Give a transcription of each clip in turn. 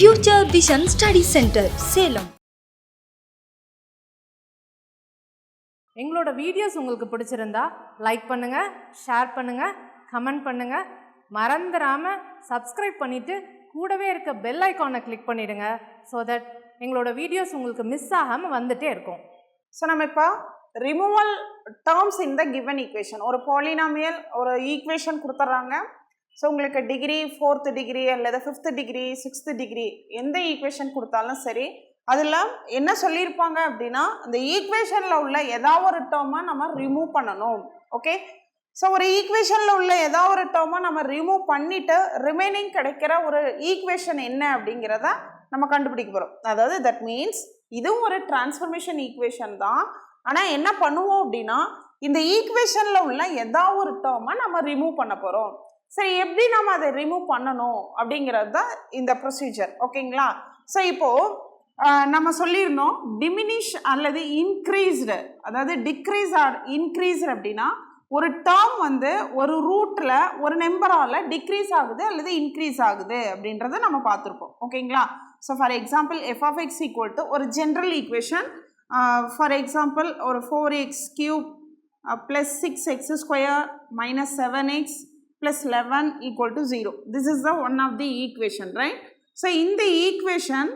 Future Vision Study Center, Salem. எங்களோட videos உங்களுக்கு பிடிச்சிருந்தா லைக் பண்ணுங்க, ஷேர் பண்ணுங்க, கமெண்ட் பண்ணுங்க. மறந்துடாம சப்ஸ்கிரைப் பண்ணிட்டு கூடவே இருக்க பெல் ஐகானை கிளிக் பண்ணிடுங்க. ஸோ தட் எங்களோட வீடியோஸ் உங்களுக்கு மிஸ் ஆகாமல் வந்துட்டே இருக்கும். ஸோ நம்ம இப்போ removal terms in the given equation, ஒரு பாலினாமியல் ஒரு ஈக்குவேஷன் கொடுத்துட்றாங்க. ஸோ உங்களுக்கு டிகிரி 4th டிகிரி அல்லது 5th டிகிரி 6th டிகிரி எந்த ஈக்குவேஷன் கொடுத்தாலும் சரி, அதில் என்ன சொல்லியிருப்பாங்க அப்படின்னா அந்த ஈக்குவேஷனில் உள்ள ஏதாவது ஒரு டேர்மை நம்ம ரிமூவ் பண்ணணும். ஓகே, ஸோ ஒரு ஈக்குவேஷனில் உள்ள ஏதாவது ஒரு டேர்மை நம்ம ரிமூவ் பண்ணிவிட்டு ரிமைனிங் கிடைக்கிற ஒரு ஈக்குவேஷன் என்ன அப்படிங்கிறத நம்ம கண்டுபிடிக்க போகிறோம். அதாவது தட் மீன்ஸ் இதுவும் ஒரு டிரான்ஸ்ஃபர்மேஷன் ஈக்குவேஷன் தான். ஆனால் என்ன பண்ணுவோம் அப்படின்னா இந்த ஈக்குவேஷனில் உள்ள ஏதாவது ஒரு டேர்மை நம்ம ரிமூவ் பண்ண போகிறோம். சரி, எப்படி நம்ம அதை ரிமூவ் பண்ணணும் அப்படிங்கிறது தான் இந்த ப்ரொசீஜர். ஓகேங்களா? ஸோ இப்போது நம்ம சொல்லியிருந்தோம் டிமினிஷ் அல்லது இன்க்ரீஸ்டு, அதாவது டிக்ரீஸ் ஆர் இன்க்ரீஸ்டு அப்படின்னா ஒரு டேர்ம் வந்து ஒரு ரூட்டில் ஒரு நம்பரால் டிக்ரீஸ் ஆகுது அல்லது இன்க்ரீஸ் ஆகுது அப்படின்றத நம்ம பார்த்துருப்போம். ஓகேங்களா? So for example F of X equal to ஒரு ஜென்ரல் ஈக்குவேஷன். ஃபார் எக்ஸாம்பிள் ஒரு 4x³ + 6x² - 7x + 11 = 0. This is the one of the equation, right? So in the equation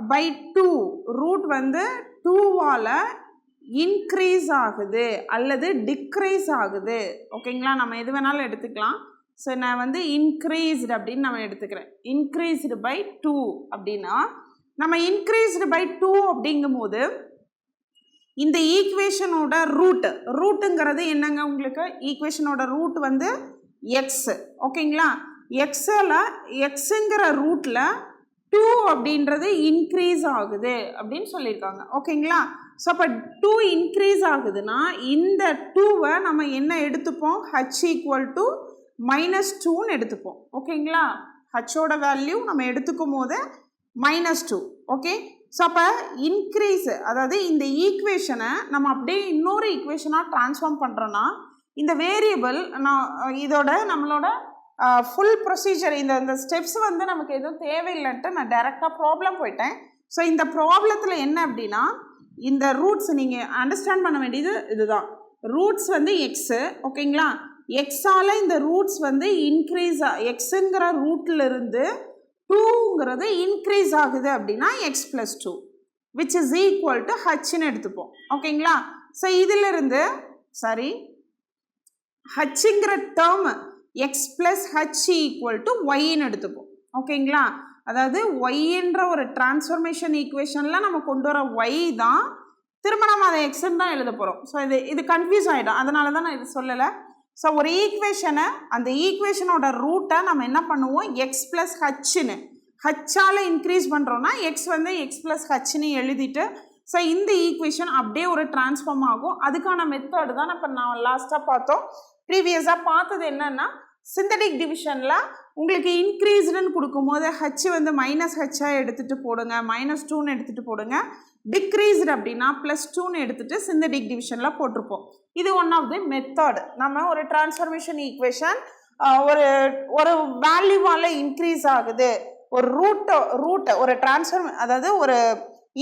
by 2 root வந்து 2வால் இன்க்ரீஸ் ஆகுது அல்லது டிக்ரீஸ் ஆகுது. ஓகேங்களா? நம்ம எது வேணாலும் எடுத்துக்கலாம். ஸோ நான் வந்து இன்க்ரீஸ்டு அப்படின்னு நம்ம எடுத்துக்கிறேன். இன்க்ரீஸ்டு பை 2 அப்படின்னா நம்ம இன்க்ரீஸ்டு பை 2 அப்படிங்கும்போது இந்த ஈக்குவேஷனோட ரூட்டுங்கிறது என்னங்க? உங்களுக்கு ஈக்குவேஷனோட ரூட் வந்து எக்ஸ். ஓகேங்களா? எக்ஸுங்கிற ரூட்டில் 2 அப்படின்றது இன்க்ரீஸ் ஆகுது அப்படின்னு சொல்லியிருக்காங்க. ஓகேங்களா? ஸோ அப்போ 2 இன்க்ரீஸ் ஆகுதுன்னா இந்த 2வை நம்ம என்ன எடுத்துப்போம்? h = -2ன்னு எடுத்துப்போம். ஓகேங்களா? ஹச்சோட வேல்யூ நம்ம எடுத்துக்கும் போது -2. ஓகே, ஸோ அப்போ இன்க்ரீஸ், அதாவது இந்த ஈக்குவேஷனை நம்ம அப்படியே இன்னொரு ஈக்குவேஷனாக ட்ரான்ஸ்ஃபார்ம் பண்ணுறோன்னா இந்த வேரியபிள் இதோட நம்மளோட ஃபுல் ப்ரொசீஜர் இந்த ஸ்டெப்ஸ் வந்து நமக்கு எதுவும் தேவையில்லைன்ட்டு நான் டைரெக்டாக ப்ராப்ளம் போயிட்டேன். ஸோ இந்த ப்ராப்ளத்தில் என்ன அப்படின்னா இந்த ரூட்ஸ் நீங்கள் அண்டர்ஸ்டாண்ட் பண்ண வேண்டியது இதுதான். ரூட்ஸ் வந்து எக்ஸு. ஓகேங்களா? எக்ஸால் இந்த ரூட்ஸ் வந்து இன்க்ரீஸ் எக்ஸுங்கிற ரூட்டிலிருந்து 2ங்கிறது இன்க்ரீஸ் ஆகுது அப்படின்னா x + 2 which is equal to hன்னு எடுத்துப்போம். ஓகேங்களா? ஸோ இதிலிருந்து ஹச்சுங்கிற டேர்ம் x + h = yன்னு எடுத்துப்போம். ஓகேங்களா? அதாவது ஒய்ன்ற ஒரு டிரான்ஸ்ஃபர்மேஷன் ஈக்குவேஷனில் நம்ம கொண்டு வர ஒய் தான் திரும்ப நம்ம அதை எக்ஸ்ன்னு தான் எழுத போகிறோம். ஸோ இது கன்ஃபியூஸ் ஆகிடும், அதனால தான் நான் இது சொல்லலை. ஸோ ஒரு ஈக்குவேஷனை அந்த ஈக்குவேஷனோட ரூட்டை நம்ம என்ன பண்ணுவோம்? x + hன்னு ஹச்சால் இன்க்ரீஸ் பண்ணுறோன்னா எக்ஸ் வந்து x + hன்னு எழுதிட்டு ஸோ இந்த ஈக்குவேஷன் அப்படியே ஒரு டிரான்ஸ்ஃபார்ம் ஆகும். அதுக்கான மெத்தடு தான் இப்போ நான் லாஸ்ட்டாக பார்த்தோம். ப்ரீவியஸாக பார்த்தது என்னென்னா சிந்தடிக் டிவிஷனில் உங்களுக்கு இன்க்ரீஸ்டுன்னு கொடுக்கும்போது ஹச் வந்து -ஹச்சாக எடுத்துகிட்டு போடுங்க, -2ன்னு எடுத்துகிட்டு போடுங்க. டிக்ரீஸ்டு அப்படின்னா +2ன்னு எடுத்துகிட்டு சிந்தடிக் டிவிஷனில் போட்டிருப்போம். இது ஒன் ஆஃப் தி மெத்தட். நம்ம ஒரு டிரான்ஸ்ஃபர்மேஷன் ஈக்குவேஷன் ஒரு வேல்யூவால் இன்க்ரீஸ் ஆகுது, ஒரு ரூட்டை ஒரு அதாவது ஒரு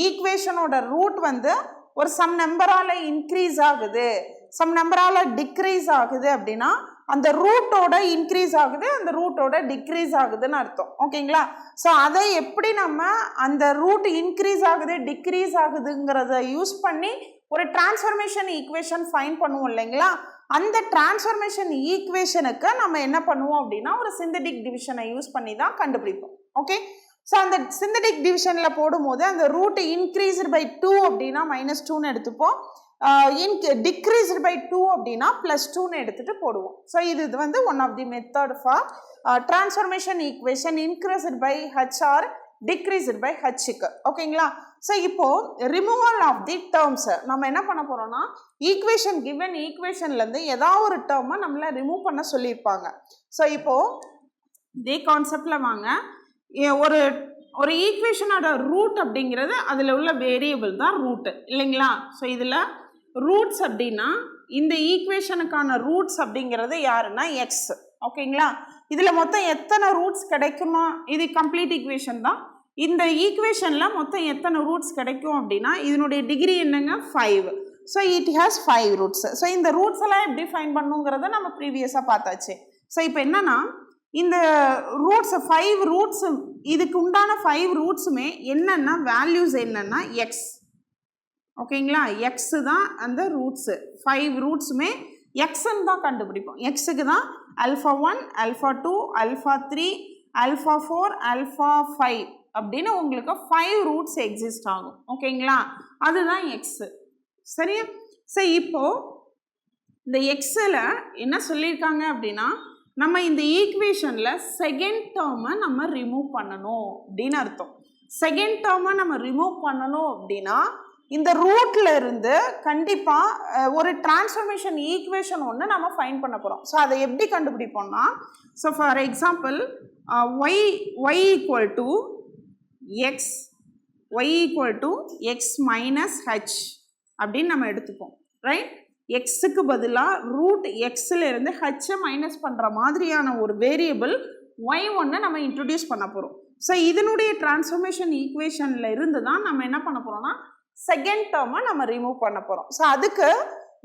ஈக்குவேஷனோட ரூட் வந்து ஒரு சம் நம்பரால் இன்க்ரீஸ் ஆகுது, சம் நம்பரால் டிக்ரீஸ் ஆகுது அப்படின்னா அந்த ரூட்டோட இன்க்ரீஸ் ஆகுது, அந்த ரூட்டோட டிக்ரீஸ் ஆகுதுன்னு அர்த்தம். ஓகேங்களா? ஸோ அதை எப்படி நம்ம அந்த ரூட் இன்க்ரீஸ் ஆகுது டிக்ரீஸ் ஆகுதுங்கிறத யூஸ் பண்ணி ஒரு டிரான்ஸ்ஃபர்மேஷன் ஈக்குவேஷன் ஃபைண்ட் பண்ணுவோம் இல்லைங்களா? அந்த டிரான்ஸ்ஃபர்மேஷன் ஈக்குவேஷனுக்கு நம்ம என்ன பண்ணுவோம் அப்படின்னா ஒரு சிந்தடிக் டிவிஷனை யூஸ் பண்ணி தான் கண்டுபிடிப்போம். ஓகே, ஸோ அந்த சிந்தடிக் டிவிஷனில் போடும்போது அந்த ரூட் இன்க்ரீஸ்டு பை 2 அப்படின்னா -2ன்னு எடுத்துப்போம், டிக்ரீஸ்டு பை 2 அப்படின்னா +2ன்னு எடுத்துகிட்டு போடுவோம். ஸோ இது வந்து one of the method for transformation equation increased by h or decreased by hக்கு. ஓகேங்களா? ஸோ இப்போது ரிமூவல் ஆஃப் தி டேர்ம்ஸ் நம்ம என்ன பண்ண போகிறோம்னா ஈக்குவேஷன் கிவன் ஈக்குவேஷன்லேருந்து ஏதாவது ஒரு டேர்மை நம்மளை ரிமூவ் பண்ண சொல்லியிருப்பாங்க. ஸோ இப்போது இதே கான்செப்டில் வாங்க. ஒரு ஈக்குவேஷனோட ரூட் அப்படிங்கிறது அதில் உள்ள வேரியபிள் தான் ரூட்டு இல்லைங்களா? ஸோ இதில் ரூட்ஸ் அப்படின்னா இந்த ஈக்குவேஷனுக்கான ரூட்ஸ் அப்படிங்கிறது யாருன்னா எக்ஸ். ஓகேங்களா? இதில் மொத்தம் எத்தனை ரூட்ஸ் கிடைக்குமா? இது கம்ப்ளீட் ஈக்குவேஷன் தான். இந்த ஈக்குவேஷனில் மொத்தம் எத்தனை ரூட்ஸ் கிடைக்கும் அப்படின்னா இதனுடைய டிகிரி என்னங்க 5. So it has 5 roots. So இந்த ரூட்ஸ் எல்லாம் எப்படி ஃபைன் பண்ணுங்கிறத நம்ம ப்ரீவியஸாக பார்த்தாச்சு. ஸோ இப்போ என்னன்னா இந்த ரூட்ஸ் 5 ரூட்ஸ் இதுக்கு உண்டான 5 ரூட்ஸுமே என்னென்னா வேல்யூஸ் என்னென்னா எக்ஸ். ஓகேங்களா, எக்ஸு தான் அந்த ரூட்ஸு. 5 ரூட்ஸுமே எக்ஸ்ன்னு தான் கண்டுபிடிப்போம். எக்ஸுக்கு தான் alpha 1, alpha 2, alpha 3, alpha 4, alpha 5 அப்படின்னு உங்களுக்கு 5 ரூட்ஸ் எக்ஸிஸ்ட் ஆகும். ஓகேங்களா, அதுதான் எக்ஸு. சரியா? சரி, இப்போது இந்த எக்ஸில் என்ன சொல்லியிருக்காங்க அப்படின்னா நம்ம இந்த ஈக்குவேஷனில் செகண்ட் டேர்மை நம்ம ரிமூவ் பண்ணணும் அப்படின்னு அர்த்தம். செகண்ட் டேர்மை நம்ம ரிமூவ் பண்ணணும் அப்படின்னா இந்த ரூட்ல இருந்து கண்டிப்பாக ஒரு டிரான்ஸ்ஃபர்மேஷன் ஈக்குவேஷன் ஒன்று நம்ம ஃபைண்ட் பண்ண போகிறோம். ஸோ அதை எப்படி கண்டுபிடிப்போம்னா, so for example y equal to x, y equal to x minus h அப்படின்னு நம்ம எடுத்துப்போம். ரைட்? எக்ஸுக்கு பதிலாக ரூட் எக்ஸில் இருந்து ஹெச்சை மைனஸ் பண்ணுற மாதிரியான ஒரு வேரியபிள் ஒய் ஒன்று நம்ம இன்ட்ரடியூஸ் பண்ண போகிறோம். ஸோ இதனுடைய டிரான்ஸ்ஃபர்மேஷன் ஈக்குவேஷனில் இருந்து தான் நம்ம என்ன பண்ண போகிறோம்னா செகண்ட் டேர்மை நம்ம ரிமூவ் பண்ண போகிறோம். ஸோ அதுக்கு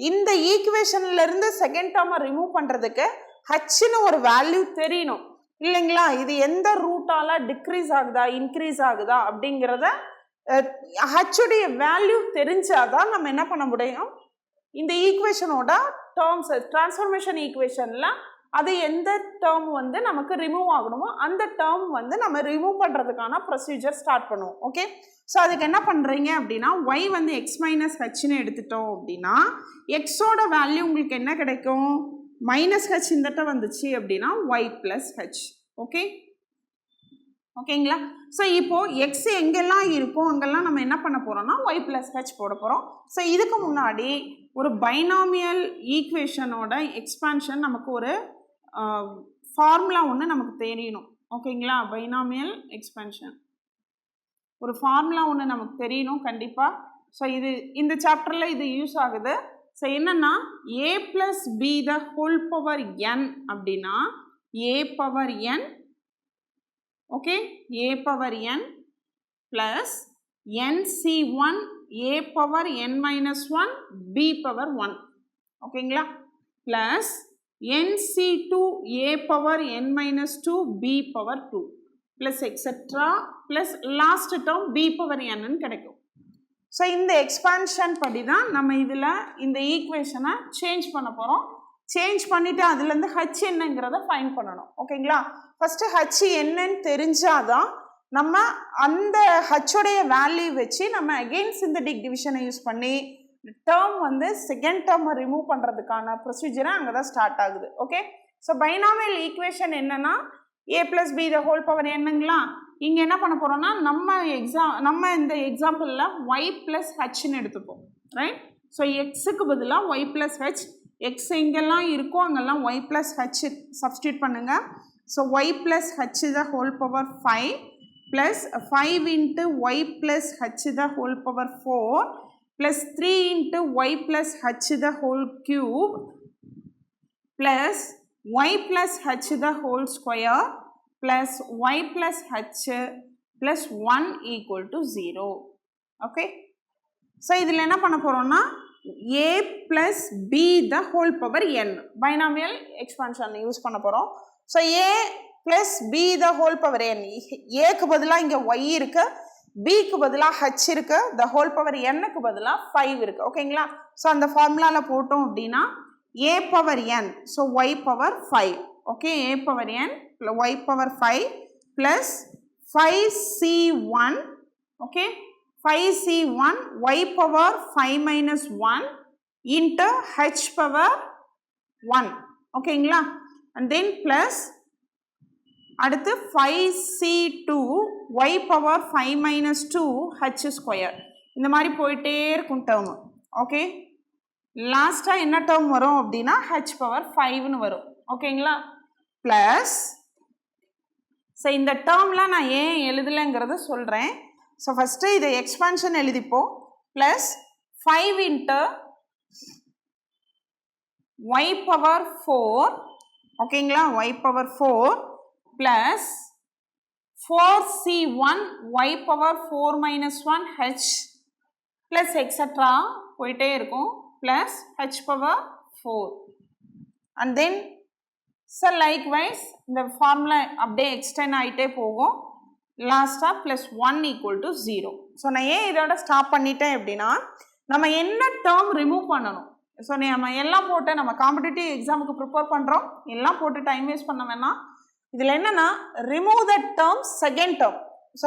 இந்த ஈக்குவேஷன்லேருந்து செகண்ட் டேர்மை ரிமூவ் பண்ணுறதுக்கு ஹச்னு ஒரு வேல்யூ தெரியணும் இல்லைங்களா? இது எந்த ரூட்டால் டிக்ரீஸ் ஆகுதா இன்க்ரீஸ் ஆகுதா அப்படிங்கிறத ஹச்சுடைய வேல்யூ தெரிஞ்சாதான் நம்ம என்ன பண்ண முடியும், இந்த ஈக்குவேஷனோட டேர்ம்ஸ் டிரான்ஸ்ஃபர்மேஷன் ஈக்குவேஷனில் அது எந்த டேர்ம் வந்து நமக்கு ரிமூவ் ஆகணுமோ அந்த டேர்ம் வந்து நம்ம ரிமூவ் பண்ணுறதுக்கான ப்ரொசீஜர் ஸ்டார்ட் பண்ணுவோம். ஓகே, ஸோ அதுக்கு என்ன பண்ணுறீங்க அப்படின்னா ஒய் வந்து எக்ஸ் மைனஸ் ஹெச்னு எடுத்துட்டோம் அப்படின்னா எக்ஸோட வேல்யூ உங்களுக்கு என்ன கிடைக்கும், மைனஸ் ஹெச் இந்தட்ட வந்துச்சு அப்படின்னா ஒய் ப்ளஸ் ஹெச். ஓகே, ஓகேங்களா? ஸோ இப்போது எக்ஸ் எங்கெல்லாம் இருக்கும் அங்கெல்லாம் நம்ம என்ன பண்ண போகிறோம்னா ஒய் ப்ளஸ் ஹெச் போட போகிறோம். ஸோ இதுக்கு முன்னாடி ஒரு பைனாமியல் ஈக்குவேஷனோட எக்ஸ்பான்ஷன் நமக்கு ஒரு ஃபார்முலா ஒன்று நமக்கு தெரியணும். ஓகேங்களா, பைனாமியல் எக்ஸ்பான்ஷன் ஒரு ஃபார்முலா ஒன்று நமக்கு தெரியணும் கண்டிப்பாக. ஸோ இது இந்த சாப்டரில் இது யூஸ் ஆகுது. ஸோ என்னென்னா a plus b the whole power n அப்படின்னா a power n, okay, a power n plus NC1 a power n minus 1 b power 1, ஓகேங்களா, plus NC2 a power n minus 2 b power 2 plus etcetera plus last term b power n கிடைக்கும். So இந்த expansion படி தான் நம்ம இதில் இந்த ஈக்குவேஷனை change பண்ண போகிறோம். சேஞ்ச் பண்ணிவிட்டு அதுலேருந்து ஹச் என்னங்கிறத ஃபைண்ட் பண்ணணும். ஓகேங்களா, ஃபஸ்ட்டு ஹச் என்னன்னு தெரிஞ்சாதான் நம்ம அந்த ஹச்சோடைய வேல்யூ வச்சு நம்ம அகெயின் சிந்தடிக் டிவிஷனை யூஸ் பண்ணி டேர்ம் வந்து செகண்ட் டேர்மை ரிமூவ் பண்ணுறதுக்கான ப்ரொசீஜரை அங்கே தான் ஸ்டார்ட் ஆகுது. ஓகே, ஸோ பைனாமியல் ஈக்குவேஷன் என்னென்னா a plus b the whole power என்னங்களா, இங்கே என்ன பண்ண போகிறோம்னா நம்ம இந்த எக்ஸாம்பிளில் ஒய் ப்ளஸ் ஹெச்னு எடுத்துப்போம். ரைட்? ஸோ எக்ஸுக்கு பதிலாக ஒய் ப்ளஸ் ஹெச், எக்ஸ் எங்கெல்லாம் இருக்கோ அங்கெல்லாம் ஒய் ப்ளஸ் ஹெச் சப்ஸ்டியூட் பண்ணுங்கள். So Y plus H the whole power 5 plus 5 into y plus h the whole power 4 plus 3 into y plus h the whole cube plus y plus h the whole square plus y plus h plus 1 equal to 0. Okay, so இதில் என்ன பண்ண போகிறோம்னா a plus b the whole power n binomial expansion யூஸ் பண்ண போகிறோம். So a plus b the whole power n, ஏக்கு பதிலாக இங்கே ஒய் இருக்கு, பிக்கு பதிலாக ஹச் இருக்கு, த ஹோல் பவர் என்னுக்கு பதிலாக 5 இருக்கு. ஓகேங்களா, ஸோ அந்த ஃபார்முலாவில் போட்டோம் அப்படின்னா a power n, so y power 5. Okay, a power n y power 5 plus 5c1, okay, 5c1 y power 5 minus 1 into H power 1. ஓகேங்களா, அண்ட் தென் ப்ளஸ் அடுத்து 5c2 y power 5 minus 2 h square. இந்த மாதிரி போயிட்டே இருக்கும் term. Okay, லாஸ்ட்டாக என்ன term வரும் அப்படின்னா h பவர் 5ன்னு வரும். ஓகேங்களா, ப்ளஸ் ஸோ இந்த டேர்ம்லாம் நான் ஏன் எழுதலைங்கிறத சொல்கிறேன். ஸோ ஃபஸ்ட்டு இதை எக்ஸ்பான்ஷன் எழுதிப்போம். ப்ளஸ் 5 இன்ட்டு y பவர் 4, ஓகேங்களா, y power 4 plus 4c1 y power 4 minus 1 h plus etc. போயிட்டே இருக்கும் plus h power 4 and then so likewise இந்த ஃபார்முலா அப்படியே எக்ஸ்டெண்ட் ஆகிட்டே போகும் லாஸ்ட்டாக ப்ளஸ் 1 equal to 0. ஸோ நான் ஏன் இதோட ஸ்டாப் பண்ணிட்டேன் அப்படின்னா நம்ம என்ன டேர்ம் ரிமூவ் பண்ணணும். ஸோ நம்ம எல்லாம் போட்டு நம்ம காம்படிட்டிவ் எக்ஸாமுக்கு ப்ரிப்பேர் பண்ணுறோம், எல்லாம் போட்டு டைம் வேஸ்ட் பண்ண வேணாம். இதில் என்னென்னா remove the term second term. So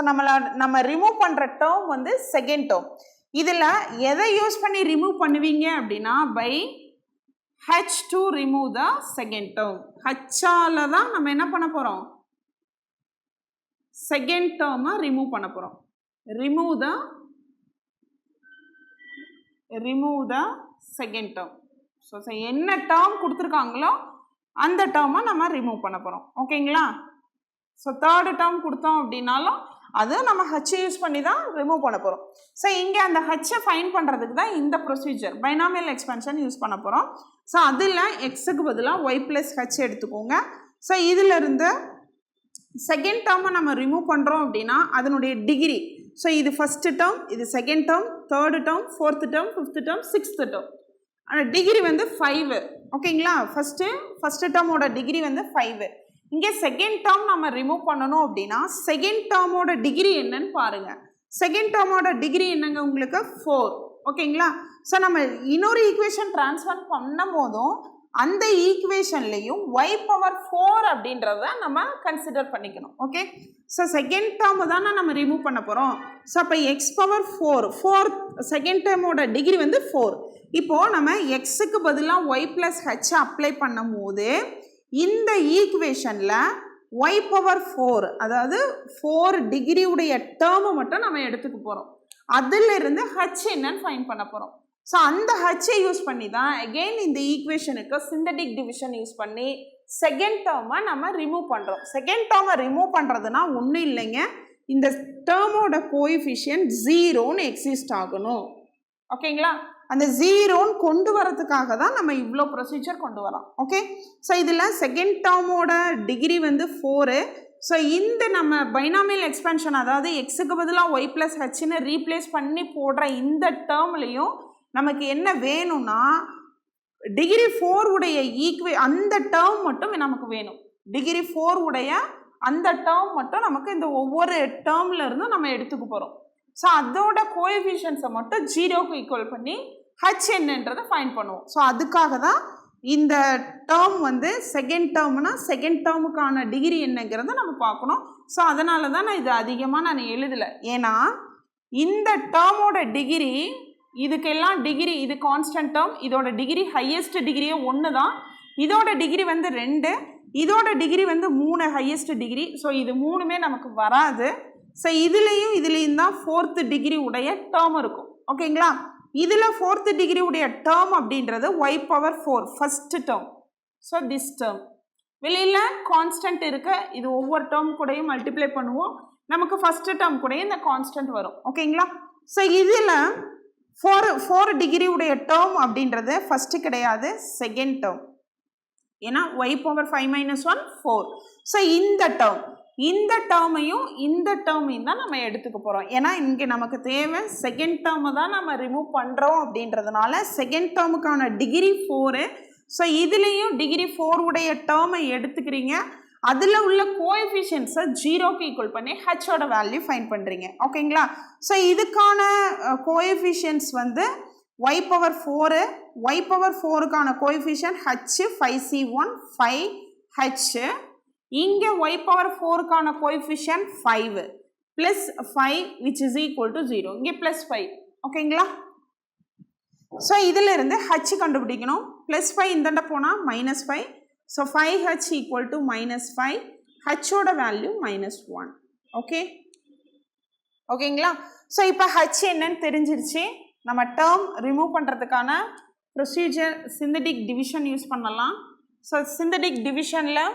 நம்ம ரிமூவ் பண்ணுற டேர்ம் வந்து செகண்ட் டேர்ம். இதில் எதை யூஸ் பண்ணி ரிமூவ் பண்ணுவீங்க அப்படின்னா by h to remove the second term. h-ஆல தான் நம்ம என்ன பண்ண போகிறோம், செகண்ட் டேர்மை ரிமூவ் பண்ண போகிறோம். Remove the second term. So என்ன டேர்ம் கொடுத்துருக்காங்களோ அந்த டேர்மை நம்ம ரிமூவ் பண்ண போகிறோம். ஓகேங்களா? ஸோ தேர்டு டேர்ம் கொடுத்தோம் அப்படின்னாலும் அது நம்ம ஹச்சை யூஸ் பண்ணி தான் ரிமூவ் பண்ண போகிறோம். ஸோ இங்கே அந்த ஹச்சை ஃபைன் பண்ணுறதுக்கு தான் இந்த ப்ரொசீஜர் பைனாமியல் எக்ஸ்பென்ஷன் யூஸ் பண்ண போகிறோம். ஸோ அதில் எக்ஸுக்கு பதிலாக ஒய் ப்ளஸ் ஹச் எடுத்துக்கோங்க. ஸோ இதிலிருந்து செகண்ட் டேர்மை நம்ம ரிமூவ் பண்ணுறோம் அப்படின்னா அதனுடைய டிகிரி. ஸோ இது ஃபஸ்ட்டு டேர்ம், இது second term, third term, fourth term, fifth term, sixth term. ஆனால் டிகிரி வந்து 5. ஓகேங்களா? ஃபஸ்ட்டு டேர்மோட டிகிரி வந்து 5. இங்கே செகண்ட் டேர்ம் நம்ம ரிமூவ் பண்ணணும் அப்படின்னா செகண்ட் டேர்மோட டிகிரி என்னன்னு பாருங்கள். செகண்ட் டேர்மோட டிகிரி என்னங்க உங்களுக்கு 4. ஓகேங்களா? ஸோ நம்ம இன்னொரு ஈக்குவேஷன் ட்ரான்ஸ்ஃபர் பண்ணும் போதும் அந்த ஈக்குவேஷன்லையும் ஒய் பவர் 4 அப்படின்றத நம்ம கன்சிடர் பண்ணிக்கணும். ஓகே, ஸோ செகண்ட் டேர்ம் தானே நம்ம ரிமூவ் பண்ண போகிறோம். ஸோ அப்போ எக்ஸ் பவர் 4 செகண்ட் டேர்மோட டிகிரி வந்து 4. இப்போது நம்ம எக்ஸுக்கு பதிலாக ஒய் ப்ளஸ் ஹெச் அப்ளை பண்ணும் போது இந்த ஈக்குவேஷனில் ஒய் பவர் 4 அதாவது 4 டிகிரி உடைய டேர்மை மட்டும் நம்ம எடுத்துக்க போகிறோம். அதிலிருந்து ஹச் என்னன்னு ஃபைன் பண்ண போகிறோம். ஸோ அந்த ஹச்சை யூஸ் பண்ணி தான் அகெயின் இந்த ஈக்குவேஷனுக்கு சிந்தட்டிக் டிவிஷன் யூஸ் பண்ணி செகண்ட் டேர்மை நம்ம ரிமூவ் பண்ணுறோம். செகண்ட் டேர்மை ரிமூவ் பண்ணுறதுனா ஒன்றும் இல்லைங்க, இந்த டேர்மோட கோஎஃபிஷியன்ட் 0ன்னு எக்ஸிஸ்ட் ஆகணும். ஓகேங்களா? அந்த 0ன்னு கொண்டு வரதுக்காக தான் நம்ம இவ்வளோ ப்ரொசீஜர் கொண்டு வரோம். ஓகே, ஸோ இதில் செகண்ட் டேர்மோட டிகிரி வந்து 4. ஸோ இந்த நம்ம பைனாமியல் எக்ஸ்பென்ஷன் அதாவது எக்ஸுக்கு பதிலாக ஒய் ப்ளஸ் ஹெச்னு ரீப்ளேஸ் பண்ணி போடுற இந்த டேர்ம்லையும் நமக்கு என்ன வேணும்னா டிகிரி 4 உடைய அந்த டேர்ம் மட்டும் நமக்கு வேணும். டிகிரி 4 உடைய அந்த டேர்ம் மட்டும் நமக்கு இந்த ஒவ்வொரு டேர்ம்ல இருந்தும் நம்ம எடுத்துக்க போகிறோம். ஸோ அதோட கோஎஃபிஷியன்ஸை மட்டும் 0க்கு ஈக்குவல் பண்ணி ஹச் என்னன்றதை ஃபைன் பண்ணுவோம். ஸோ அதுக்காக தான் இந்த டேர்ம் வந்து செகண்ட் டேர்ம்னா செகண்ட் டேர்முக்கான டிகிரி என்னங்கிறத நம்ம பார்க்கணும். ஸோ அதனால தான் நான் இது அதிகமாக நான் எழுதலை. ஏன்னா இந்த டேர்மோட டிகிரி இதுக்கெல்லாம் டிகிரி இது கான்ஸ்டன்ட் டேர்ம், இதோட டிகிரி ஹையஸ்ட் டிகிரியே 1 தான், இதோட டிகிரி வந்து 2, இதோட டிகிரி வந்து 3 ஹையஸ்ட் டிகிரி. ஸோ இது 3மே நமக்கு வராது. ஸோ இதுலேயும் தான் 4th டிகிரி உடைய டேர்ம் இருக்கும். ஓகேங்களா? இதில் 4th டிகிரி உடைய டேர்ம் அப்படின்றது Y power 4 first term. So this term வெளியில் கான்ஸ்டன்ட் இருக்க இது ஒவ்வொரு டேர்ம் கூடயும் மல்டிப்ளை பண்ணுவோம், நமக்கு ஃபஸ்ட்டு டேர்ம் கூடயும் இந்த கான்ஸ்டன்ட் வரும். ஓகேங்களா? ஸோ இதில் 4 டிகிரி உடைய டேர்ம் அப்படின்றது ஃபஸ்ட்டு கிடையாது, செகண்ட் டேர்ம். ஏன்னா ஒய் பவர் 5 - 1 4. ஸோ இந்த டேர்மையும் இந்த டேர்மையும் தான் நம்ம எடுத்துக்க போகிறோம். ஏன்னா இங்கே நமக்கு தேவை செகண்ட் டேர்மை தான் நம்ம ரிமூவ் பண்ணுறோம் அப்படின்றதுனால செகண்ட் டேர்முக்கான டிகிரி 4. ஸோ இதுலேயும் டிகிரி 4 உடைய டேர்மை எடுத்துக்கிறீங்க, அதில் உள்ள கோஎஃபிஷியன்ஸை 0க்கு ஈக்குவல் பண்ணி ஹச்சோட வேல்யூ ஃபைன் பண்ணுறீங்க. ஓகேங்களா? ஸோ இதுக்கான கோஎஃபிஷியன்ஸ் வந்து ஒய் பவர் 4. ஒய் பவர் 4க்கான கோஎஃபிஷியன்ட் ஹச் 5c1 5h. இங்கே ஒய் பவர் 4க்கான coefficient 5 plus 5 which is equal to 0. இங்கே ப்ளஸ் 5. ஓகேங்களா? ஸோ இதிலிருந்து ஹச் கண்டுபிடிக்கணும். ப்ளஸ் 5 இந்தாண்ட போனால் -5. So 5h equal to -5. ஹச்சோட வேல்யூ -1. ஓகேங்களா? ஸோ இப்போ ஹச் என்னன்னு தெரிஞ்சிருச்சு. நம்ம டேர்ம் ரிமூவ் பண்ணுறதுக்கான ப்ரொசீஜர் சிந்தட்டிக் டிவிஷன் யூஸ் பண்ணலாம். ஸோ சிந்தட்டிக் டிவிஷனில்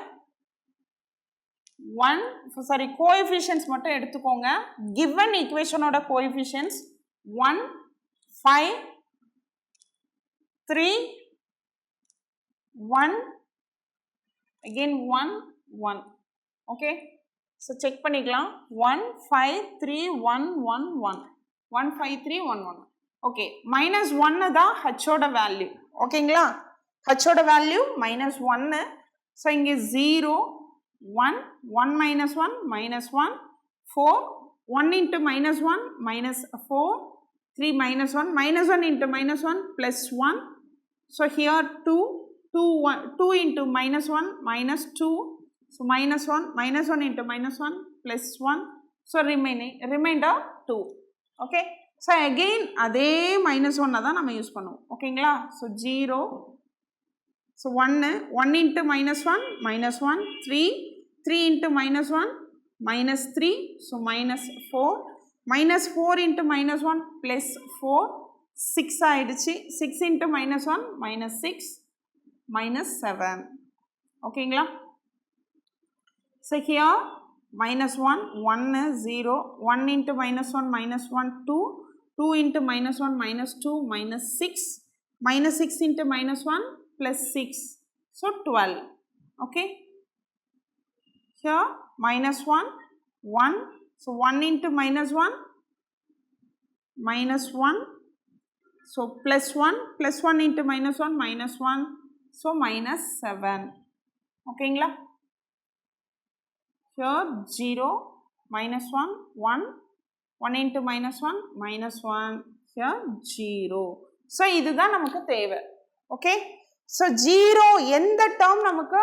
கோஎஃபிஷியன்ஸ் மட்டும் எடுத்துக்கோங்க. கிவன் ஈக்குவேஷனோட coefficients 1 5 3 1 again 1 1. Okay, so check பண்ணிக்கலாம். 1 5 3 1 1 1 1 5 3 1 1. ஓகே, -1 தான் ஹச்சோட வேல்யூ. ஓகேங்களா, ஹச்சோட வேல்யூ -1. ஸோ இங்கே 0 1 1 -1 -1 4 1 into -1 -4 3 -1 -1 into -1 +1. So here 2 into -1 -2. So -1 -1 into -1 +1. So remainder 2. Okay. So again அதே -1 தான் நம்ம யூஸ் பண்ணுவோம். ஓகேங்களா. So 0. So 1 into -1 -1 3 into -1 -3. So -4 -4 into -1 +4 6 ஆயிடுச்சு. 6 into -1 -6 -7. ஓகேங்களா. So here -1 1 0 1 into -1 -1 2 2 into -1 -2 -6 -6 into -1 +6. So 12. Okay. Here -1 1. So 1 into -1 -1. So +1 into -1 -1. So -7. ஓகேங்களா. Here 0 -1 1 1 into -1 -1. Here 0. So இதுதான் நமக்கு தேவை. ஓகே. ஸோ 0 எந்த டேர்ம் நமக்கு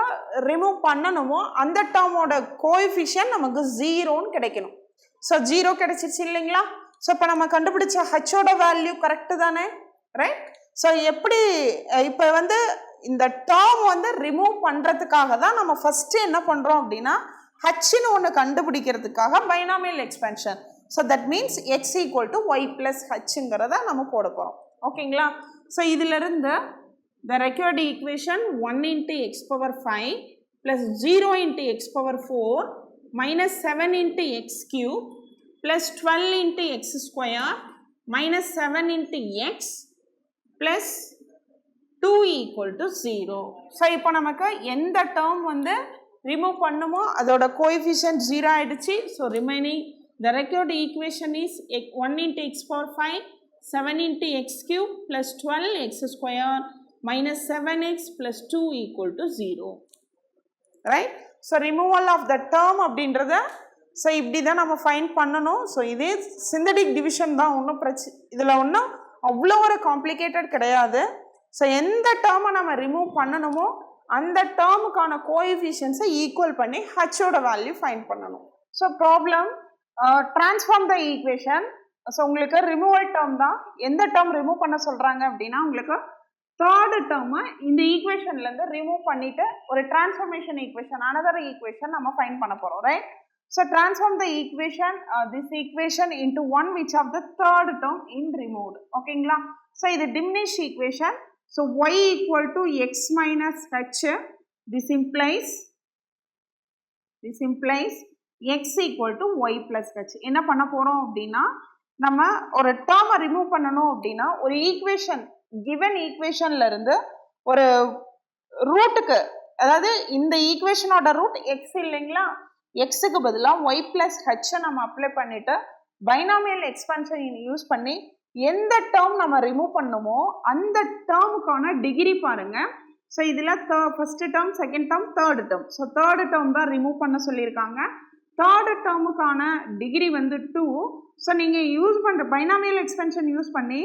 ரிமூவ் பண்ணணுமோ அந்த டேர்மோட கோஎஃபிஷியன்ட் நமக்கு 0ன்னு கிடைக்கணும். ஸோ 0 கிடைச்சிருச்சு இல்லைங்களா. ஸோ இப்போ நம்ம கண்டுபிடிச்ச ஹச்சோட வேல்யூ கரெக்டு தானே, ரைட். ஸோ எப்படி இப்போ வந்து இந்த டேர்ம் வந்து ரிமூவ் பண்ணுறதுக்காக தான் நம்ம ஃபஸ்ட்டு என்ன பண்ணுறோம் அப்படின்னா ஹச்ன்னு ஒன்று கண்டுபிடிக்கிறதுக்காக binomial expansion. So that means x = y + ஹச்ங்கிறத நம்ம போட போகிறோம். ஓகேங்களா. ஸோ இதிலிருந்து the required equation 1 into x power 5 plus 0 into x power 4 minus 7 into x cube plus 12 into x square minus 7 into x plus 2 = 0. So இப்போ நமக்கு எந்த term வந்து ரிமூவ் பண்ணுமோ அதோட கோஎஃபிஷியன்ட் 0 ஆயிடுச்சு. So remaining the required equation is 1 into x power 5 7 into x cube plus 12 x square minus 7x plus 2 = 0. Right. So removal of the term அப்படின்றத so இப்படி தான் நம்ம ஃபைண்ட் பண்ணணும். ஸோ இதே சிந்தடிக் டிவிஷன் தான், ஒன்றும் இதில் ஒன்றும் அவ்வளோ ஒரு காம்ப்ளிகேட்டட் கிடையாது. ஸோ எந்த டேர்மை நம்ம ரிமூவ் பண்ணணுமோ அந்த டேர்முக்கான கோஎஃபிஷியன்ஸை ஈக்குவல் பண்ணி ஹச்சோட வேல்யூ ஃபைண்ட் பண்ணணும். So problem transform the equation. So உங்களுக்கு ரிமூவல் டேர்ம் தான். எந்த டேர்ம் ரிமூவ் பண்ண சொல்கிறாங்க அப்படின்னா உங்களுக்கு தேர்டு டேர்மை இந்த ஈக்குவேஷன்லேருந்து ரிமூவ் பண்ணிவிட்டு ஒரு டிரான்ஸ்ஃபர்மேஷன் ஈக்குவேஷன் அனதர் ஈக்குவேஷன் நம்ம ஃபைண்ட் பண்ண போகிறோம், right. So transform the equation this equation into one which of the third term in removed. ஓகேங்களா. ஸோ இது diminish equation. So y = x minus h. This implies x = y plus h. என்ன பண்ண போகிறோம் அப்படின்னா நம்ம ஒரு டேர்மை ரிமூவ் பண்ணணும் அப்படின்னா ஒரு ஈக்குவேஷன் கிவன் ஈக்குவேஷன்ல இருந்து ஒரு ரூட்டுக்கு, அதாவது இந்த ஈக்குவேஷனோட ரூட் எக்ஸ் இல்லைங்களா, எக்ஸுக்கு பதிலாக ஒய் பிளஸ் ஹெச்சை நம்ம அப்ளை பண்ணிட்டு பைனாமியல் எக்ஸ்பென்ஷன் யூஸ் பண்ணி எந்த டேர்ம் நம்ம ரிமூவ் பண்ணுமோ அந்த டேர்முக்கான டிகிரி பாருங்க. ஸோ இதில் first term, second term, third term. So third term தான் ரிமூவ் பண்ண சொல்லியிருக்காங்க. தேர்ட் டேர்முக்கான டிகிரி வந்து 2. ஸோ நீங்கள் யூஸ் பண்ணுற பைனாமியல் எக்ஸ்பென்ஷன் யூஸ் பண்ணி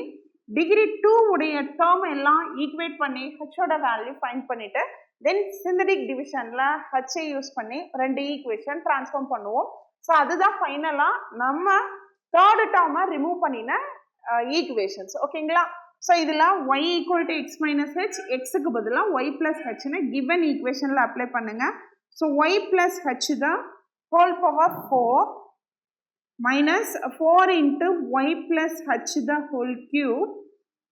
டிகிரி 2 உடைய டேர்ம் எல்லாம் ஈக்குவேட் பண்ணி ஹச்சோட வேல்யூ ஃபைண்ட் பண்ணிட்டு தென் சிந்தடிக் டிவிஷனில் ஹச்சை யூஸ் பண்ணி ரெண்டு ஈக்குவேஷன் ட்ரான்ஸ்ஃபார்ம் பண்ணுவோம். ஸோ அதுதான் ஃபைனலாக நம்ம தேர்ட் டேர்மை ரிமூவ் பண்ணின ஈக்குவேஷன்ஸ். ஓகேங்களா. ஸோ இதில் y = x minus h, எக்ஸுக்கு பதிலாக y plus hன்னு கிவன் ஈக்குவேஷனில் அப்ளை பண்ணுங்க. ஸோ y plus h தான் whole power 4 minus 4 into y plus h the whole cube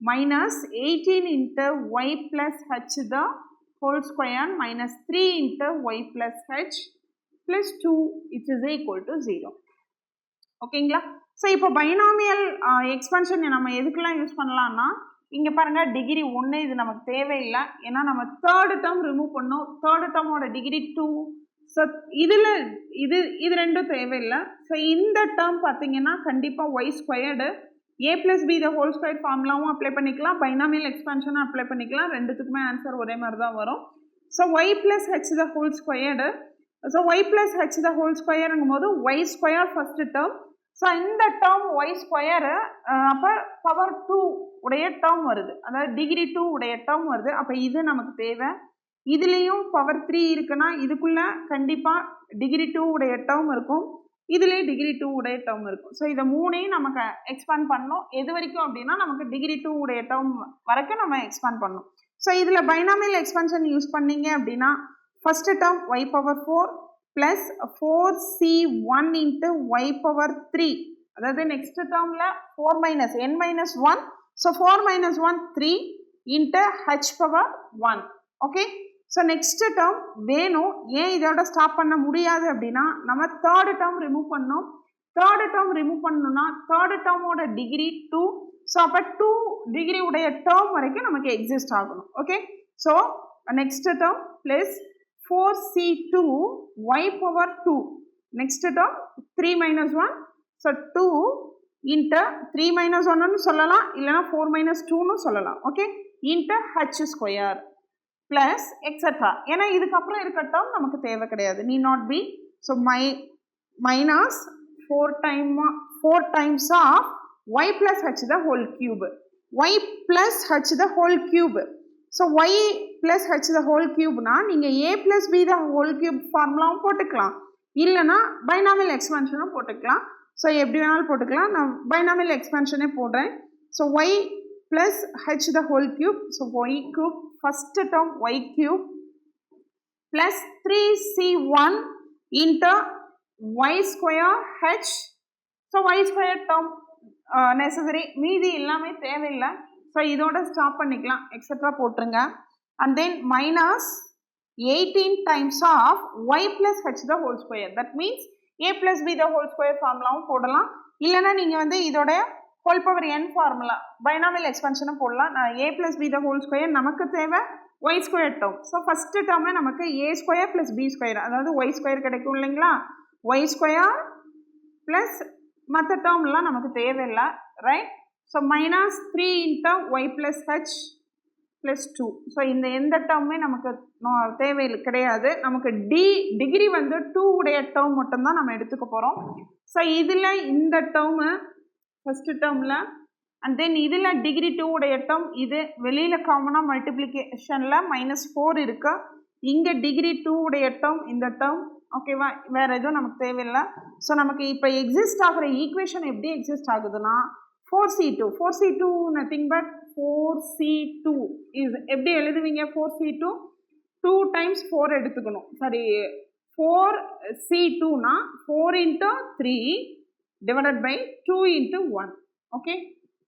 minus 18 into y plus h the whole square minus 3 into y plus h plus 2 which is equal to 0. ஓகேங்களா. So இப்போ binomial எக்ஸ்பென்ஷன் நம்ம எதுக்கெல்லாம் use பண்ணலாம்னா இங்கே பாருங்க degree 1 இது நமக்கு தேவையில்லை, ஏன்னா நம்ம தேர்ட் டேர்ம் ரிமூவ் பண்ணோம். தேர்ட் டேர்மோட டிகிரி 2, ஸோ இதில் இது ரெண்டும் தேவையில்லை. ஸோ இந்த டேர்ம் பார்த்தீங்கன்னா கண்டிப்பாக y squared a plus b the whole square ஃபார்முலாவும் அப்ளை பண்ணிக்கலாம், பைனாமியல் எக்ஸ்பான்ஷனும் அப்ளை பண்ணிக்கலாம், ரெண்டுத்துக்குமே ஆன்சர் ஒரே மாதிரி தான் வரும். So Y plus H the whole squared, so Y plus H the whole ஸ்கொயருங்கும் போது y square first term. So இந்த டேர்ம் ஒய் ஸ்கொயரு அப்போ பவர் 2 உடைய டேர்ம் வருது, அதாவது டிகிரி 2 உடைய டேர்ம் வருது. அப்போ இது நமக்கு தேவை. இதுலேயும் பவர் 3 இருக்குன்னா இதுக்குள்ளே கண்டிப்பாக டிகிரி 2 உடைய டேர்ம் இருக்கும், இதுலேயே டிகிரி 2 உடைய டேர்ம் இருக்கும். ஸோ இதை மூணையும் நமக்கு எக்ஸ்பேண்ட் பண்ணணும். எது வரைக்கும் அப்படின்னா நமக்கு டிகிரி 2 உடைய டேர்ம் வரைக்கும் நம்ம எக்ஸ்பேண்ட் பண்ணணும். ஸோ இதில் பைனாமியல் எக்ஸ்பென்ஷன் யூஸ் பண்ணீங்க அப்படின்னா first term Y power 4 plus 4c1 into Y power 3, அதாவது நெக்ஸ்ட் டேர்மில் 4 மைனஸ் n மைனஸ் 1, ஸோ 4 minus 1 3 into H power 1. Okay, so next term வேணும். ஏன் இதோட ஸ்டாப் பண்ண முடியாது அப்படின்னா நம்ம தேர்டு டேர்ம் ரிமூவ் பண்ணோம். தேர்டு டேர்ம் ரிமூவ் பண்ணணும்னா தேர்டு டேர்மோட டிகிரி 2, ஸோ அப்போ 2 டிகிரி உடைய டேர்ம் வரைக்கும் நமக்கு எக்ஸிஸ்ட் ஆகணும். Okay, so next term plus 4c2 y power 2, next term 3 minus 1, so 2 into 3 minus 1ன்னு சொல்லலாம், இல்லைனா 4 மைனஸ் 2ன்னு சொல்லலாம். Okay, into h square plus extra. ஏன்னா இதுக்கப்புறம் இருக்க டேர்ம் நமக்கு தேவை கிடையாது, need not be. So minus 4 times of y plus h the whole cube, y plus h the whole cube. So y plus h the whole cube na நீங்க a plus b the whole cube ஃபார்முலாவும் போட்டுக்கலாம், இல்லைனா binomial எக்ஸ்பென்ஷனும் போட்டுக்கலாம். So எப்படி வேணாலும் போட்டுக்கலாம், நான் binomial எக்ஸ்பென்ஷனே போடுறேன். So y plus h the whole cube, so y cube first term y cube plus 3c1 into y square h. So y square term necessary, மீதி எல்லாமே தேவையில்லை. ஸோ இதோட ஸ்டாப் பண்ணிக்கலாம், எக்ஸட்ரா போட்டுருங்க. And then minus 18 times of y plus H the whole square, that means a plus b the whole square ஃபார்முலாவும் போடலாம், இல்லைனா நீங்கள் வந்து இதோட whole power n formula binomial எக்ஸ்பென்ஷனும் போடலாம். நான் a plus b the whole square, நமக்கு தேவை y square term. So first டேர்மே நமக்கு a square plus b square, அதாவது ஒய் ஸ்கொயர் கிடைக்கும் இல்லைங்களா, ஒய் ஸ்கொயர் ப்ளஸ் மற்ற டேர்ம்லாம் நமக்கு தேவையில்லை, right. So minus 3 into Y plus H plus 2. So இந்த எந்த டேர்மே நமக்கு தேவையில்லை கிடையாது, நமக்கு டிகிரி வந்து 2 உடைய டேர்ம் மட்டும்தான் நம்ம எடுத்துக்க போகிறோம். ஸோ இதில் இந்த டேர்மு ஃபஸ்ட்டு டேர்மில், அண்ட் தென் இதில் டிகிரி 2 உடைய டேர்ம், இது வெளியில் காமனாக மல்டிப்ளிகேஷனில் -4 இருக்கு, இங்கே டிகிரி 2 உடைய டேர்ம் இந்த டேர்ம். ஓகேவா, வேறு எதுவும் நமக்கு தேவையில்லை. ஸோ நமக்கு இப்போ எக்ஸிஸ்ட் ஆகிற ஈக்குவேஷன் எப்படி எக்ஸிஸ்ட் ஆகுதுன்னா 4c2 nothing but 4c2 is எப்படி எழுதுவீங்க, 4c2 2 டைம்ஸ் 4 எடுத்துக்கணும், சாரி 4c2னா 4 into 3 divided by 2 into 1. Okay,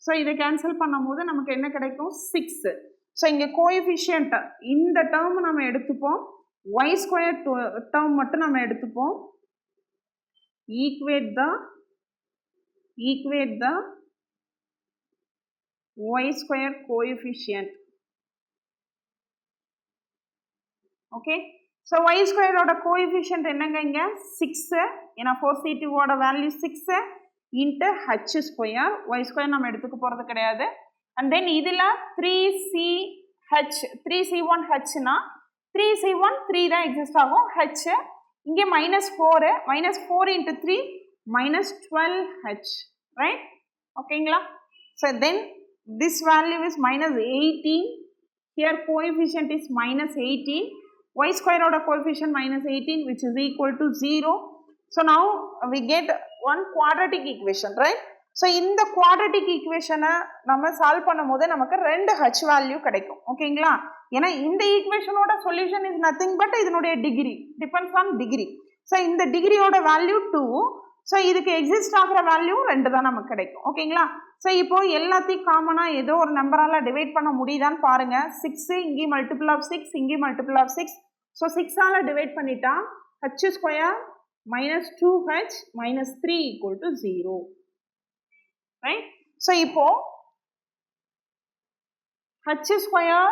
so இதை கேன்சல் பண்ணும் போது நமக்கு என்ன கிடைக்கும், 6. ஸோ இங்கே கோஎஃபிஷியன்ட் இந்த டேர்ம் நம்ம எடுத்துப்போம், y square term மட்டும் நம்ம எடுத்துப்போம், equate the y square coefficient. Okay, so y square ஓட கோஎஃபிஷியன்ட் என்னங்க, இங்கே 6, ஏன்னா 4c2 ஓட value 6 into h square, y square நம்ம எடுத்துக்க போகிறது கிடையாது. அண்ட் தென் இதில் 3c1hனா 3c1 3 தான் எக்ஸிஸ்ட் ஆகும், ஹெச் இங்கே -4 இன்ட்டு 3 -12h, ரைட். ஓகேங்களா, so then this value is -18, here coefficient is -18, y square ஓட coefficient -18 which is equal to 0. So now we get one quadratic equation, right? So இந்த quadratic ஈக்குவேஷனை நம்ம solve பண்ணும் போது நமக்கு 2 ஹச் வேல்யூ கிடைக்கும். ஓகேங்களா, ஏன்னா இந்த ஈக்குவேஷனோட சொல்யூஷன் இஸ் நத்திங் பட் இதனுடைய degree depends on degree. So இந்த டிகிரியோட வேல்யூ 2, ஸோ இதுக்கு எக்ஸிஸ்ட் ஆகிற வேல்யூ 2 தான் நமக்கு கிடைக்கும். ஓகேங்களா, ஸோ இப்போ எல்லாத்தையும் காமனாக ஏதோ ஒரு நம்பரால் டிவைட் பண்ண முடியுதான்னு பாருங்க. 6 இங்கே மல்டிபிள் ஆஃப் 6, இங்கே மல்டிபிள் ஆஃப் 6. ஸோ 6ஆல் டிவைட் பண்ணிட்டா H square -2h -3 equal to 0. Right? So இப்போ h square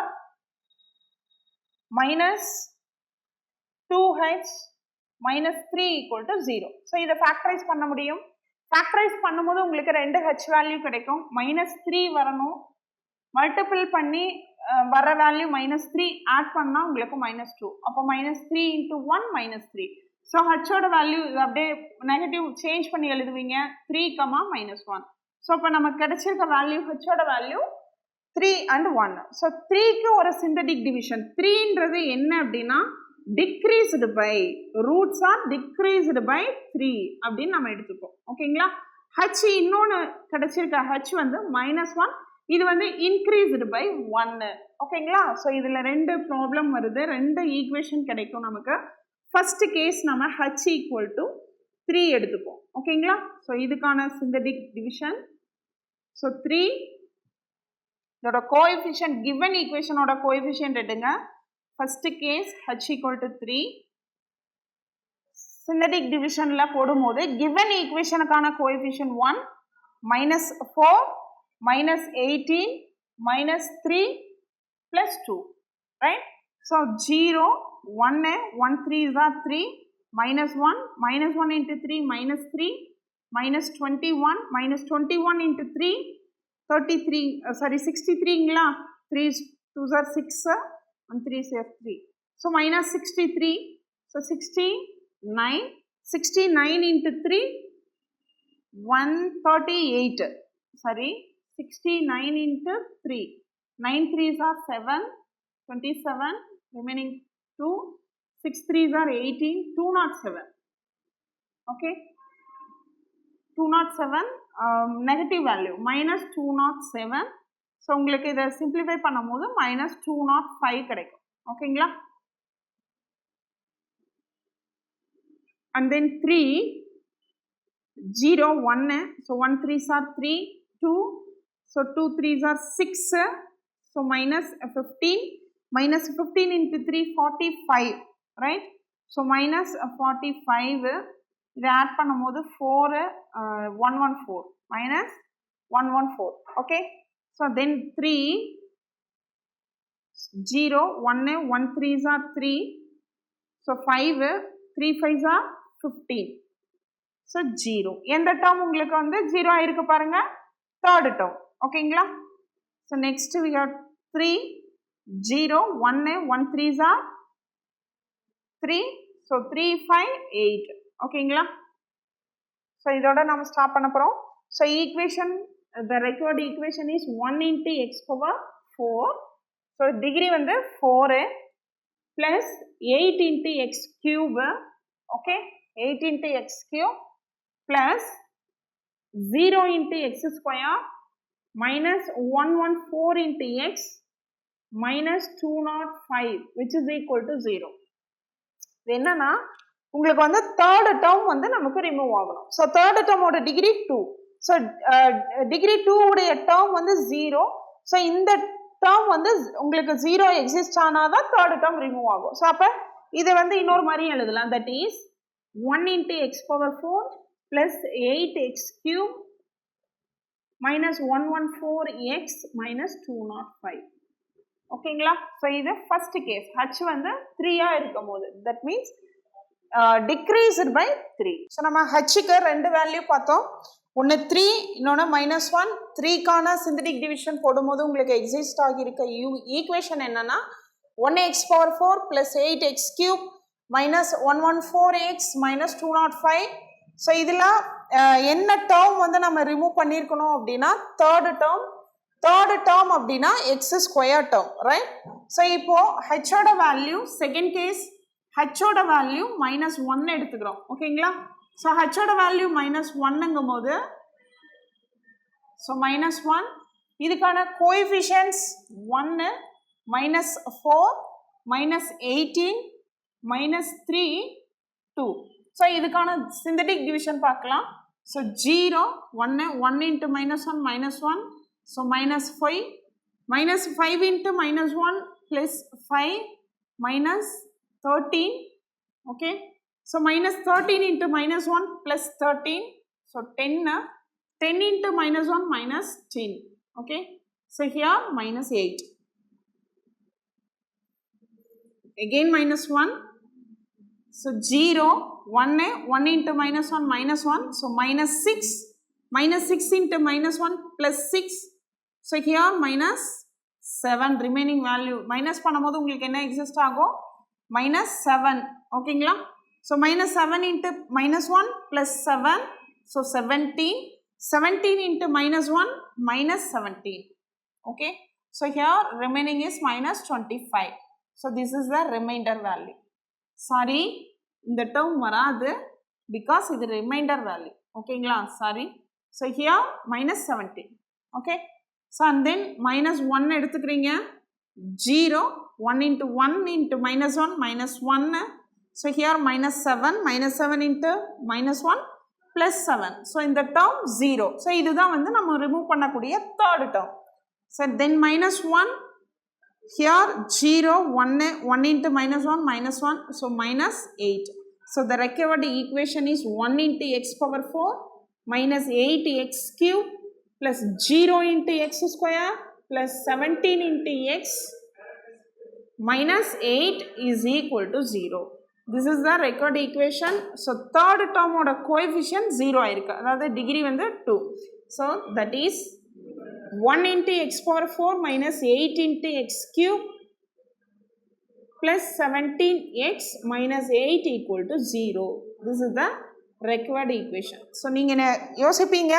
-2h minus 3 equal to 0. So இதை factorize பண்ண முடியும். factorize பண்ணும்போது உங்களுக்கு 2 h வேல்யூ கிடைக்கும். minus 3 வரணும். மல்டிபிள் பண்ணி வர வேல்யூ minus 3 ஆட் பண்ணா உங்களுக்கு minus 2. அப்போ minus 3 into 1 minus 3. So ஹச்சோட value இது அப்படியே நெகட்டிவ் சேஞ்ச் பண்ணி எழுதுவீங்க 3, minus 1. ஸோ இப்போ நமக்கு கிடைச்சிருக்க வேல்யூ ஹச்சோட வேல்யூ 3 and 1. ஸோ 3க்கு ஒரு சிந்தடிக் டிவிஷன் 3ன்றது என்ன அப்படின்னா decreased by roots are decreased by 3 அப்படின்னு நம்ம எடுத்துப்போம். ஓகேங்களா? ஹச் இன்னொன்று கிடைச்சிருக்க ஹச் வந்து -1, இது வந்து இன்க்ரீஸ்டு பை 1. ஓகேங்களா? ஸோ இதில் 2 ப்ராப்ளம் வருது, 2 ஈக்குவேஷன் கிடைக்கும் நமக்கு. ஃபர்ஸ்ட் கேஸ் நம்ம h equal to 3 எடுத்துப்போம். ஓகேங்களா? ஸோ இதுக்கான சிந்தடிக் டிவிஷன். ஸோ 3 இதோட கோஎஃபிஷியன்ட் கிவன் ஈக்குவேஷனோட கோஎஃபிஷியன்ட் எடுங்க. First case h equal to 3 synthetic டிவிஷனில் போடும்போது கிவன் ஈக்குவேஷனுக்கான coefficient 1, -4, -18, -3 plus 2, right? So 0, 1, 1 3s are 3, -1 into 3, -3, -21 into 3, 33, 63 ingla, 3 2s are 6, and 3s are 3. So -63, so 69 into 3, 138, sorry, 69 into 3, 9 3s are 7, 27, remaining 2, 6 3s are 18, 207. Okay, 207 negative value -207. So உங்களுக்கு இதை simplify பண்ணும்போது -205 கிடைக்கும். ஓகேங்களா? And then 3, 0, 1, so 1 3s are 3, 2, so 2 3s are 6, so -15 into 3, 45, right? So -45 இதை add பண்ணும்போது 4, 114, -114. okay? So then 3, 0, 1, 1 3s are 3, so 5, 3 5s are 15, so 0. எந்த term உங்களுக்கு வந்து 0 ஆயிருக்கு பாருங்க, தேர்ட் டேர்ம். ஓகேங்களா? so next we have 3, 0, 1, 1 3s are 3, so 3 5 8. ஓகேங்களா? So இதோட நம்ம ஸ்டாப் பண்ண போகிறோம். So equation the required equation is 1 into x power 4. so degree வந்து 4 plus 8 into x cube. okay, 8 into x cube plus 0 into x square minus 114 into x minus 205 which is equal to 0. இது என்னன்னா உங்களுக்கு வந்து third term வந்து நமக்கு remove ஆகணும். So third டேர்மோட degree 2. So degree 2 உடைய டேர்ம் வந்து 0. ஸோ இந்த டேர்ம் வந்து உங்களுக்கு 0 எக்ஸிஸ்ட் ஆனாதான் தேர்ட் டேர்ம் ரிமூவ் ஆகும். ஸோ அப்போ இதை வந்து இன்னொரு மாதிரி எழுதலாம். That is 1 into x power 4 plus 8x cube minus 114x minus 205. ஓகேங்களா? ஸோ இது ஃபர்ஸ்ட் கேஸ். h வந்து 3 இருக்கும் போது that means decreased by 3. So நம்ம ஹச்சுக்கு 2 வேல்யூ பார்த்தோம். ஒன்று 3, இன்னொன்று -1. 3க்கான சிந்தடிக் டிவிஷன் போடும்போது உங்களுக்கு எக்ஸிஸ்ட் ஆகியிருக்க ஈக்குவேஷன் என்னன்னா 1x power 4 plus 8x cube minus 114x minus 205. So இதில் என்ன டேர்ம் வந்து நம்ம ரிமூவ் பண்ணியிருக்கணும் அப்படின்னா தேர்ட் டேர்ம் அப்படின்னா X square term, right? So இப்போ ஹெச்சோட வேல்யூ செகண்ட் கேஸ் ஹெச்சோட வேல்யூ -1 எடுத்துக்கிறோம். ஓகேங்களா? ஸோ ஹெச்சோட வேல்யூ -1ங்கும் போது ஸோ -1 இதுக்கான கோஎஃபிஷியன்ட்ஸ் 1, -4, -18, -3, 2. ஸோ இதுக்கான சிந்தடிக் டிவிஷன் பார்க்கலாம். So 0, 1 into -1 -1, so -5, -5 into -1 plus 5 -13. okay, so -13 into -1 plus 13, so 10 into -1 -10. okay, so here-- again -1, So 0, 1, 1 into minus 1, minus 1. So minus 6. Minus 6 into minus 1 plus 6. So here minus 7 remaining value. Minus பண்ணும்போது உங்களுக்கு என்ன exist ஆகும்? Minus 7. ஓகேங்களா? So minus 7 into minus 1 plus 7. So 17. 17 into minus 1 minus 17. Okay. So here remaining is minus 25. So this is the remainder value. Sorry, இந்த term வராது because இது remainder value. ஓகேங்களா? Sorry. So here minus 17. Okay. So and then minus 1 எடுத்துக்கிறீங்க. 0. 1 into 1 into minus 1 minus 1. So here minus 7. Minus 7 into minus 1 plus 7. So in the term 0. So இதுதான் வந்து நம்ம remove பண்ணக்கூடிய third term. So then minus 1. Here 0, 1 into minus 1, minus 1, so minus 8. So the recovered equation is 1 into x power 4 minus 8x cube plus 0 into x square plus 17 into x minus 8 is equal to 0. This is the record equation. So third term oda coefficient 0 ஆயிருக்கு. அதாவது degree வந்து 2. So that is 1 into x power 4 minus 8 into x cube plus 17x minus 8 equal to 0. This is the required equation. So நீங்கள் யோசிப்பீங்க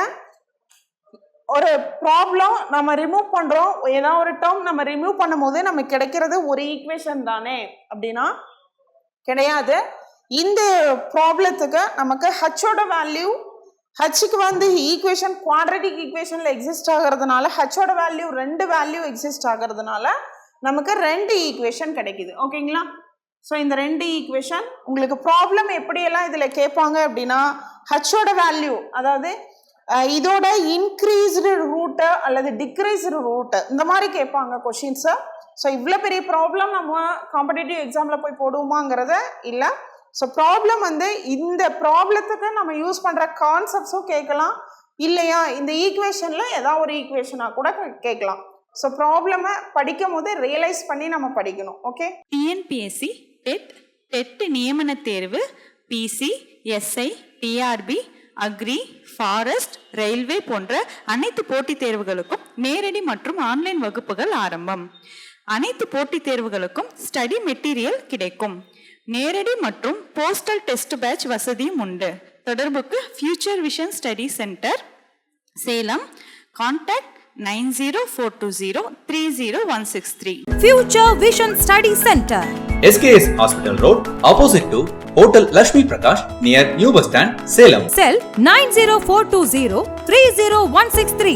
ஒரு problem நம்ம remove பண்ணுறோம், ஏதாவது ஒரு டேர்ம் நம்ம ரிமூவ் பண்ணும் போது நமக்கு கிடைக்கிறது ஒரு ஈக்குவேஷன் தானே அப்படின்னா கிடையாது. இந்த ப்ராப்ளத்துக்கு நமக்கு ஹச்சோட வேல்யூ ஹச்சுக்கு வந்து ஈக்குவேஷன் குவாட்ரட்டிக் ஈக்குவேஷனில் எக்ஸிஸ்ட் ஆகிறதுனால ஹச்சோட வேல்யூ 2 வேல்யூ எக்ஸிஸ்ட் ஆகிறதுனால நமக்கு 2 ஈக்குவேஷன் கிடைக்குது. ஓகேங்களா? ஸோ இந்த 2 ஈக்குவேஷன் உங்களுக்கு ப்ராப்ளம் எப்படியெல்லாம் இதில் கேட்பாங்க அப்படின்னா ஹச்சோட வேல்யூ அதாவது இதோட இன்க்ரீஸ்டு ரூட்டு அல்லது டிக்ரீஸ்டு ரூட்டு இந்த மாதிரி கேட்பாங்க கொஷின்ஸை. ஸோ இவ்வளோ பெரிய ப்ராப்ளம் நம்ம காம்படிட்டிவ் எக்ஸாமில் போய் போடுவோமாங்கிறத இல்லை. ஸோ ப்ராப்ளம் வந்து இந்த ப்ராப்ளத்துக்கு நம்ம யூஸ் பண்ணுற கான்செப்ட்ஸும் கேட்கலாம், இல்லையா இந்த ஈக்குவேஷனில் ஏதாவது ஒரு ஈக்குவேஷனாக கூட கேட்கலாம். ஸோ ப்ராப்ளமை படிக்கும் போது ரியலைஸ் பண்ணி நம்ம படிக்கணும். ஓகே. டிஎன்பிஎஸ்சி டெட் நியமன தேர்வு, PC, SI, TRB, agri, forest, railway போன்ற அனைத்து போட்டித் தேர்வுகளுக்கும் நேரடி மற்றும் ஆன்லைன் வகுப்புகள் ஆரம்பம். அனைத்து போட்டித் தேர்வுகளுக்கும் ஸ்டடி மெட்டீரியல் கிடைக்கும். நேரடி மற்றும் போஸ்டல் டெஸ்ட் பேட்ச் வசதியும் உண்டு. தொடர்புக்கு future vision study centre, Salem. Contact 9042030163. Future Vision Study Center, SKS Hospital Road, opposite to Hotel Lakshmi Prakash, near New Bus Stand, Salem. cell 90420 30163.